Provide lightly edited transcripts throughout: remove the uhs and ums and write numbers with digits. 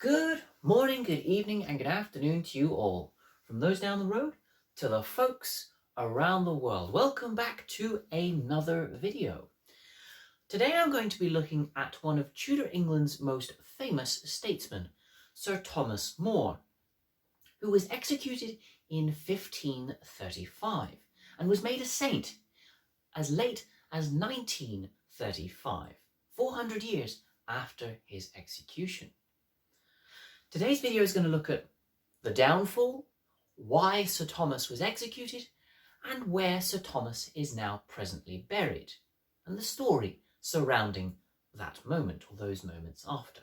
Good morning, good evening, and good afternoon to you all. From those down the road to the folks around the world. Welcome back to another video. Today I'm going to be looking at one of Tudor England's most famous statesmen, Sir Thomas More, who was executed in 1535 and was made a saint as late as 1935, 400 years after his execution. Today's video is going to look at the downfall, why Sir Thomas was executed, and where Sir Thomas is now presently buried, and the story surrounding that moment or those moments after.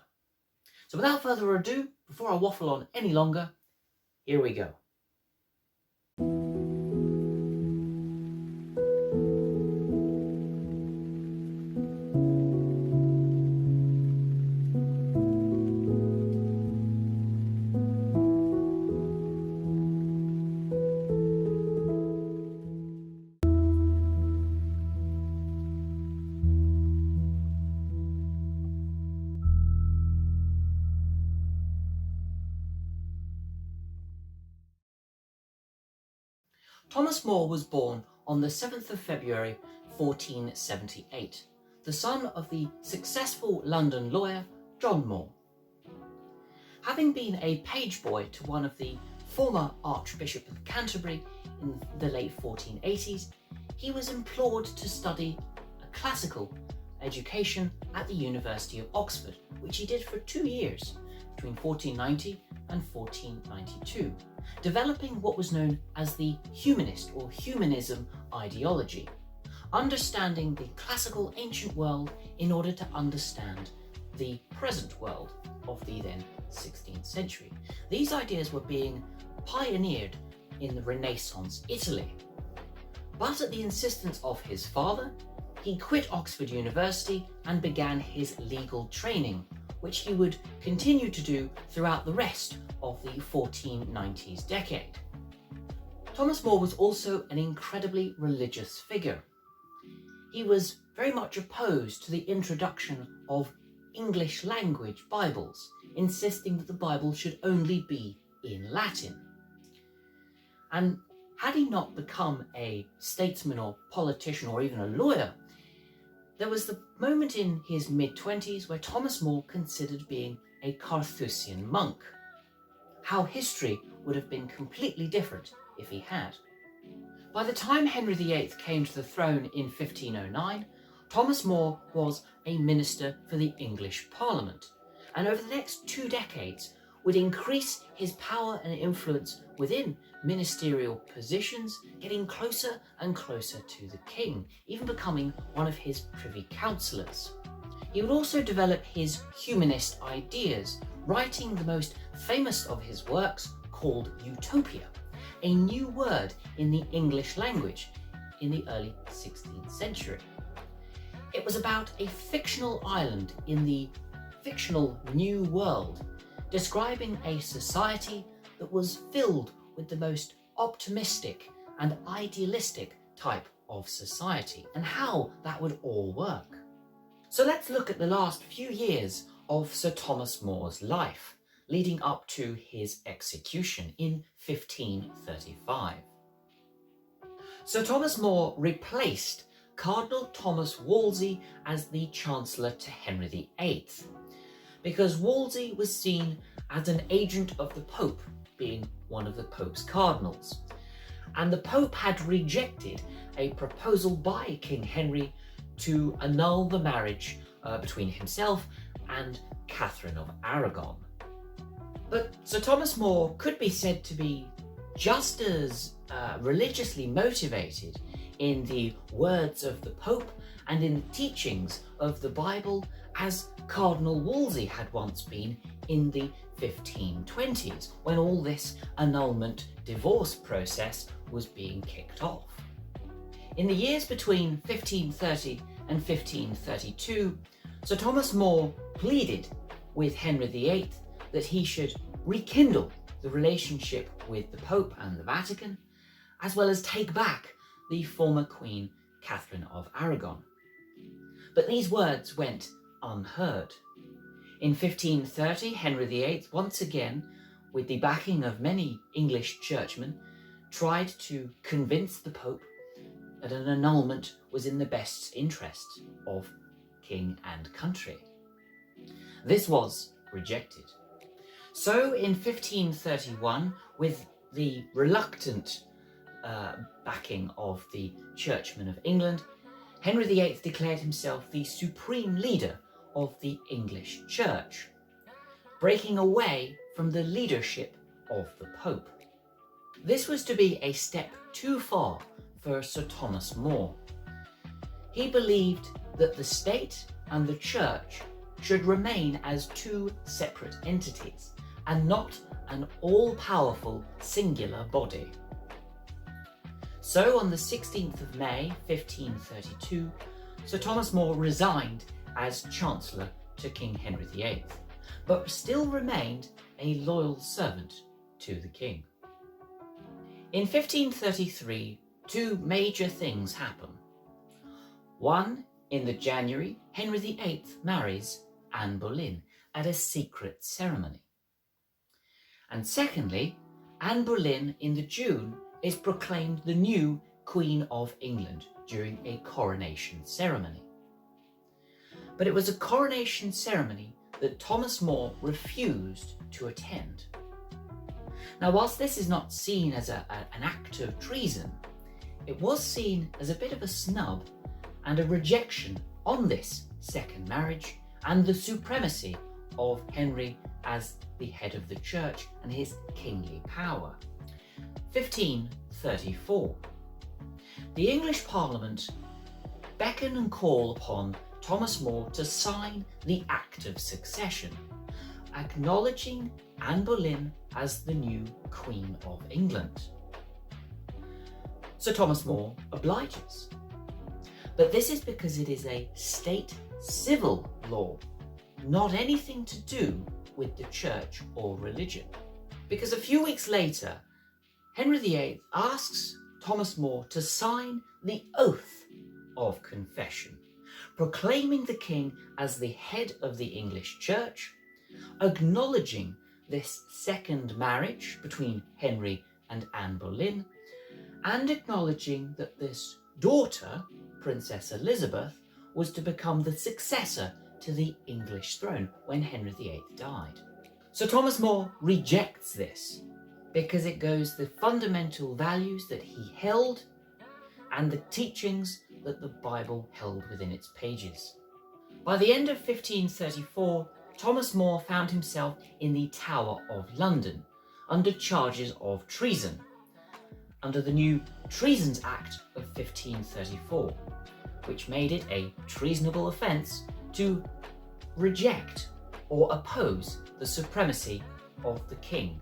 So without further ado, before I waffle on any longer, here we go. Thomas More was born on the 7th of February 1478, the son of the successful London lawyer John More. Having been a page boy to one of the former Archbishop of Canterbury in the late 1480s, he was implored to study a classical education at the University of Oxford, which he did for 2 years, between 1490 and 1492, developing what was known as the humanist or humanism ideology, understanding the classical ancient world in order to understand the present world of the then 16th century. These ideas were being pioneered in the Renaissance Italy. But at the insistence of his father, he quit Oxford University and began his legal training, which he would continue to do throughout the rest of the 1490s decade. Thomas More was also an incredibly religious figure. He was very much opposed to the introduction of English language Bibles, insisting that the Bible should only be in Latin. And had he not become a statesman or politician or even a lawyer, there was the moment in his mid-20s where Thomas More considered being a Carthusian monk. How history would have been completely different if he had. By the time Henry VIII came to the throne in 1509, Thomas More was a minister for the English Parliament, and over the next 2 decades would increase his power and influence within ministerial positions, getting closer and closer to the king, even becoming one of his privy councillors. He would also develop his humanist ideas, writing the most famous of his works called Utopia, a new word in the English language in the early 16th century. It was about a fictional island in the fictional New World, describing a society that was filled with the most optimistic and idealistic type of society, and how that would all work. So let's look at the last few years of Sir Thomas More's life, leading up to his execution in 1535. Sir Thomas More replaced Cardinal Thomas Wolsey as the Chancellor to Henry VIII, because Wolsey was seen as an agent of the Pope, being one of the Pope's cardinals. And the Pope had rejected a proposal by King Henry to annul the marriage between himself and Catherine of Aragon. But Sir Thomas More could be said to be just as religiously motivated in the words of the Pope and in the teachings of the Bible as Cardinal Wolsey had once been in the 1520s, when all this annulment divorce process was being kicked off. In the years between 1530 and 1532, Sir Thomas More pleaded with Henry VIII that he should rekindle the relationship with the Pope and the Vatican, as well as take back the former Queen Catherine of Aragon. But these words went unheard. In 1530, Henry VIII, once again, with the backing of many English churchmen, tried to convince the Pope that an annulment was in the best interest of king and country. This was rejected. So in 1531, with the reluctant backing of the churchmen of England, Henry VIII declared himself the supreme leader of the English Church, breaking away from the leadership of the Pope. This was to be a step too far for Sir Thomas More. He believed that the state and the church should remain as two separate entities and not an all-powerful singular body. So on the 16th of May 1532, Sir Thomas More resigned as Chancellor to King Henry VIII, but still remained a loyal servant to the king. In 1533, two major things happen. One, in the January, Henry VIII marries Anne Boleyn at a secret ceremony. And secondly, Anne Boleyn in the June is proclaimed the new Queen of England during a coronation ceremony. But it was a coronation ceremony that Thomas More refused to attend. Now, whilst this is not seen as an act of treason, it was seen as a bit of a snub and a rejection on this second marriage and the supremacy of Henry as the head of the church and his kingly power. 1534. The English Parliament beckon and call upon Thomas More to sign the Act of Succession, acknowledging Anne Boleyn as the new Queen of England. Sir Thomas More obliges. But this is because it is a state civil law, not anything to do with the church or religion. Because a few weeks later, Henry VIII asks Thomas More to sign the oath of confession, proclaiming the king as the head of the English church, acknowledging this second marriage between Henry and Anne Boleyn, and acknowledging that this daughter, Princess Elizabeth, was to become the successor to the English throne when Henry VIII died. So Thomas More rejects this because it goes the fundamental values that he held and the teachings that the Bible held within its pages. By the end of 1534, Thomas More found himself in the Tower of London under charges of treason, under the new Treasons Act of 1534, which made it a treasonable offence to reject or oppose the supremacy of the king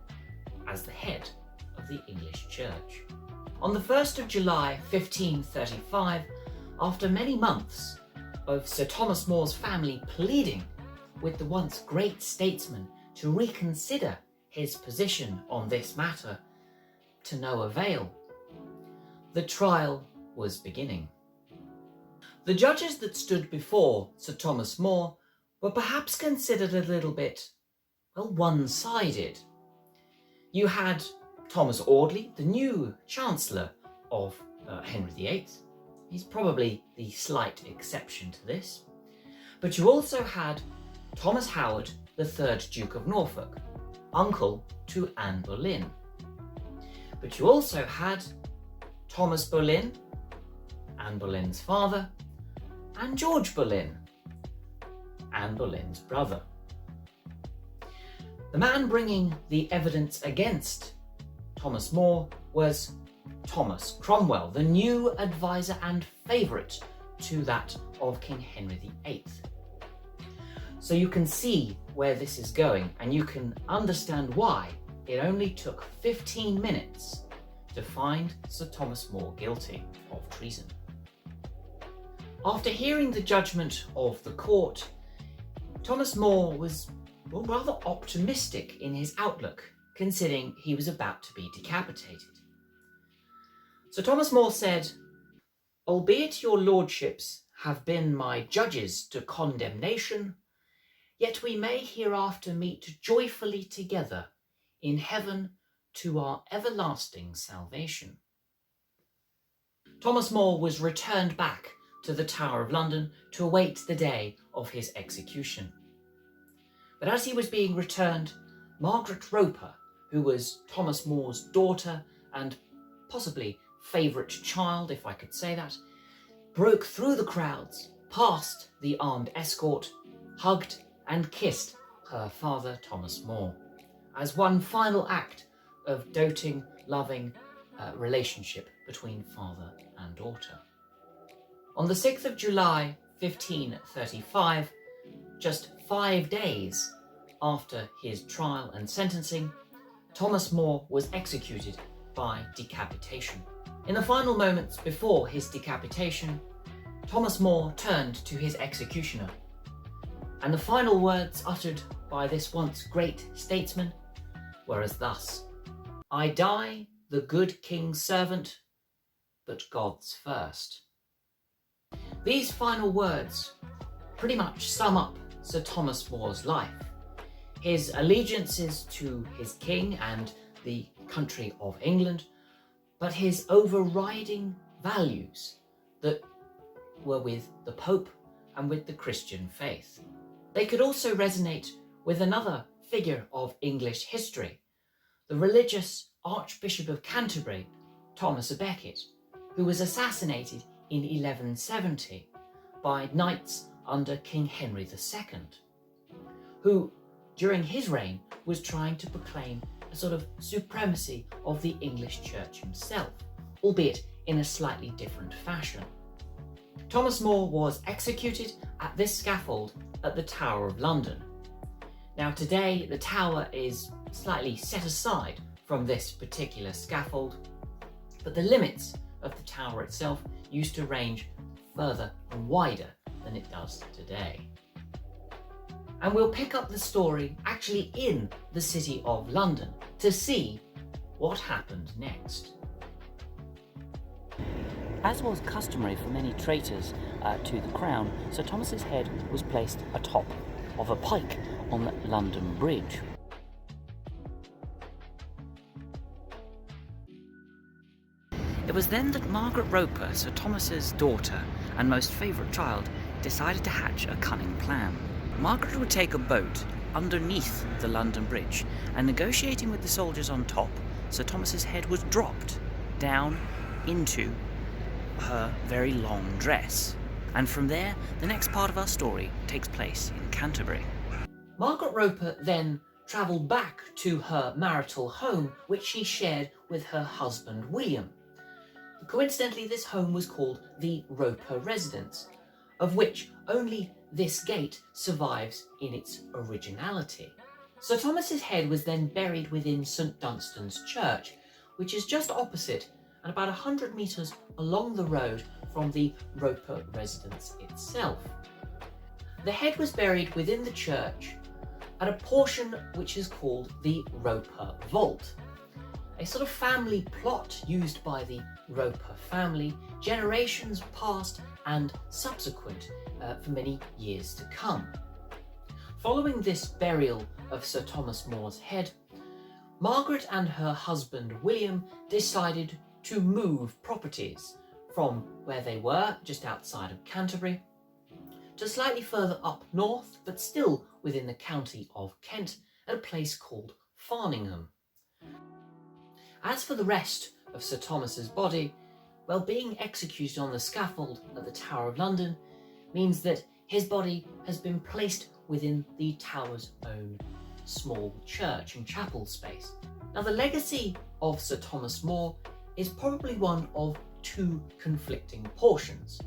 as the head of the English Church. On the 1st of July 1535, after many months of Sir Thomas More's family pleading with the once great statesman to reconsider his position on this matter, to no avail, the trial was beginning. The judges that stood before Sir Thomas More were perhaps considered a little bit, one-sided. You had Thomas Audley, the new Chancellor of Henry VIII. He's probably the slight exception to this. But you also had Thomas Howard, the 3rd Duke of Norfolk, uncle to Anne Boleyn. But you also had Thomas Boleyn, Anne Boleyn's father, and George Boleyn, Anne Boleyn's brother. The man bringing the evidence against Thomas More was Thomas Cromwell, the new advisor and favourite to that of King Henry VIII. So you can see where this is going, and you can understand why it only took 15 minutes to find Sir Thomas More guilty of treason. After hearing the judgment of the court, Thomas More was rather optimistic in his outlook, considering he was about to be decapitated. So Thomas More said, "Albeit your lordships have been my judges to condemnation, yet we may hereafter meet joyfully together in heaven to our everlasting salvation. Thomas More was returned back to the Tower of London to await the day of his execution. But as he was being returned, Margaret Roper, who was Thomas More's daughter and possibly favourite child, if I could say that, broke through the crowds, past the armed escort, hugged and kissed her father Thomas More, as one final act of doting, loving relationship between father and daughter. On the 6th of July 1535, just 5 days after his trial and sentencing, Thomas More was executed by decapitation. In the final moments before his decapitation, Thomas More turned to his executioner, and the final words uttered by this once great statesman were as thus: "I die the good king's servant, but God's first." These final words pretty much sum up Sir Thomas More's life, his allegiances to his king and the country of England, but his overriding values that were with the Pope and with the Christian faith. They could also resonate with another figure of English history, the religious Archbishop of Canterbury, Thomas à Becket, who was assassinated in 1170 by knights under King Henry II, who, during his reign, was trying to proclaim a sort of supremacy of the English Church himself, albeit in a slightly different fashion. Thomas More was executed at this scaffold at the Tower of London. Now today, the tower is slightly set aside from this particular scaffold, but the limits of the tower itself used to range further and wider than it does today. And we'll pick up the story actually in the City of London to see what happened next. As was customary for many traitors to the crown, Sir Thomas's head was placed atop of a pike on London Bridge. It was then that Margaret Roper, Sir Thomas's daughter and most favourite child, decided to hatch a cunning plan. Margaret would take a boat underneath the London Bridge, and negotiating with the soldiers on top, Sir Thomas's head was dropped down into her very long dress. And from there, the next part of our story takes place in Canterbury. Margaret Roper then travelled back to her marital home, which she shared with her husband William. Coincidentally, this home was called the Roper Residence, of which only this gate survives in its originality. Sir Thomas's head was then buried within St Dunstan's Church, which is just opposite and about 100 metres along the road from the Roper Residence itself. The head was buried within the church at a portion which is called the Roper Vault, a sort of family plot used by the Roper family, generations past and subsequent, for many years to come. Following this burial of Sir Thomas More's head, Margaret and her husband William decided to move properties from where they were, just outside of Canterbury, to slightly further up north, but still within the county of Kent, at a place called Farningham. As for the rest of Sir Thomas's body, well, being executed on the scaffold at the Tower of London means that his body has been placed within the tower's own small church and chapel space. Now, the legacy of Sir Thomas More is probably one of two conflicting portions,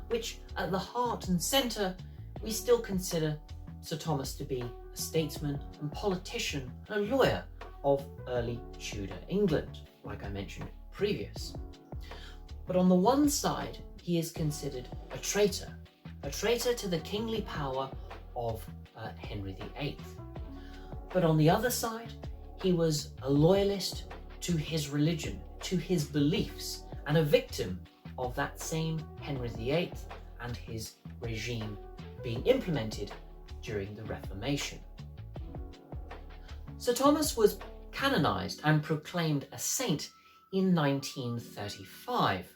which at the heart and centre we still consider Sir Thomas to be a statesman and politician and a lawyer of early Tudor England, like I mentioned previous. But on the one side, he is considered a traitor to the kingly power of Henry VIII. But on the other side, he was a loyalist to his religion, to his beliefs, and a victim of that same Henry VIII and his regime being implemented during the Reformation. Sir Thomas was canonised and proclaimed a saint in 1935,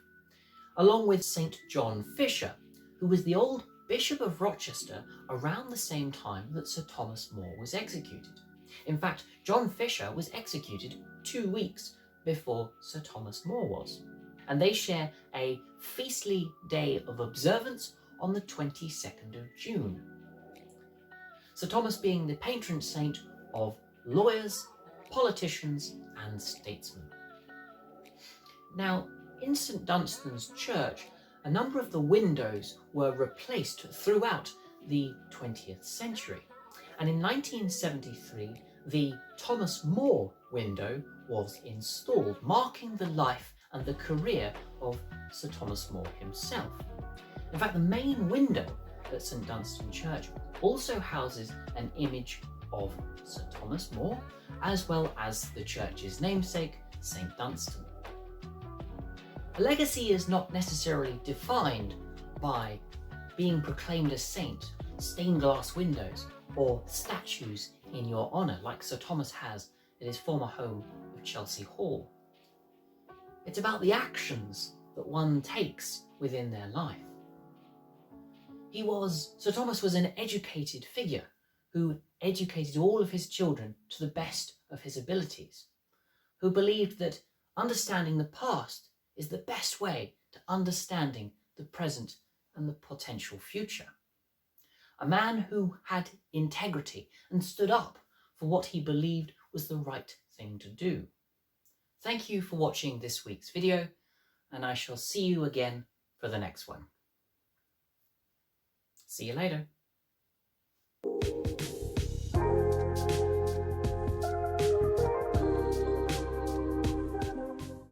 along with St. John Fisher, who was the old Bishop of Rochester around the same time that Sir Thomas More was executed. In fact, John Fisher was executed 2 weeks before Sir Thomas More was, and they share a feastly day of observance on the 22nd of June. Sir Thomas being the patron saint of lawyers, politicians, and statesmen. Now, in St Dunstan's church, a number of the windows were replaced throughout the 20th century, and in 1973 the Thomas More window was installed, marking the life and the career of Sir Thomas More himself. In fact, the main window at St Dunstan Church also houses an image of Sir Thomas More, as well as the church's namesake, St Dunstan. A legacy is not necessarily defined by being proclaimed a saint, stained glass windows, or statues in your honour, like Sir Thomas has at his former home of Chelsea Hall. It's about the actions that one takes within their life. Sir Thomas was an educated figure who educated all of his children to the best of his abilities, who believed that understanding the past is the best way to understanding the present and the potential future. A man who had integrity and stood up for what he believed was the right thing to do. Thank you for watching this week's video, and I shall see you again for the next one. See you later.